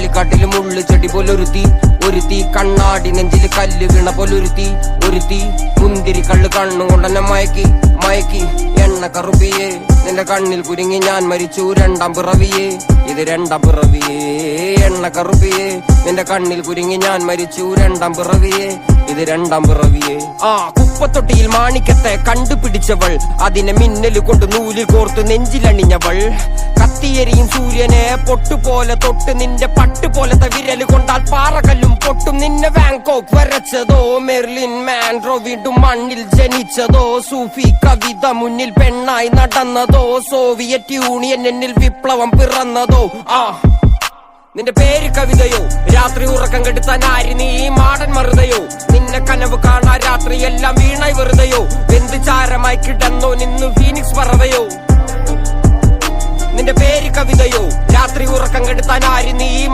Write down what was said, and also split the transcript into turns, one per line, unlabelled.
ചുഴലിക്കാട്ടില് മുള്ളു ചെടി പോലൊരുത്തി, ഒരുത്തി കണ്ണാടി നെഞ്ചില് കല്ല് വീണ പോലൊരുത്തി, ഒരുത്തി മുന്തിരി കള്ള് കണ്ണുകൊണ്ടെന്നെ മയക്കി മയക്കി. എണ്ണ കറുപ്പിയേ നിന്റെ കണ്ണിൽ കുരുങ്ങി ഞാൻ മരിച്ചു രണ്ടാം പിറവിയേ, ഇത് രണ്ടാം പിറവിയേ. എണ്ണ കറുപ്പിയേ നിന്റെ കണ്ണിൽ കുരുങ്ങി ഞാൻ മരിച്ചു രണ്ടാം പിറവിയേ, ഇത് രണ്ടാം പിറവിയേ. കുപ്പത്തൊട്ടിയിൽ മാണിക്കത്തെ കണ്ടുപിടിച്ചവൾ, അതിനെ മിന്നല് കൊണ്ട് നൂലിൽ കോർത്ത് നെഞ്ചിലണിഞ്ഞവൾ. കത്തിയെരിയും സൂര്യനെ പൊട്ടുപോലെ തൊട്ട് നിന്റെ പട്ടുപോലത്തെ വിരല് കൊണ്ടാൽ പാറകല്ലും പൊട്ടും. നിന്നെ ബാങ്കോക്ക് വരച്ചതോ മെർലിൻ മാൻഡ്രോ വീണ്ടും മണ്ണിൽ ജനിച്ചതോ, സൂഫി കവിത മുന്നിൽ പെണ്ണായി നടന്നതോ, സോവിയറ്റ് യൂണിയൻ എന്നിൽ വിപ്ലവം പിറന്നതോ. നിന്റെ പേര് കവിതയോ, രാത്രി ഉറക്കം കെടുത്താൻ ആര് നീ മാടൻ മറുതയോ, നിന്നെ കനവ് കാണാ രാത്രി എല്ലാം വീണായി വെറുതെയോ, വെന്ത് ചാരമായി കിടന്നോ നിന്നു ഫീനിക്സ് പറവയോ. നിന്റെ പേര് കവിതയോ, രാത്രി ഉറക്കം കെടുത്താൻ ആര് നീ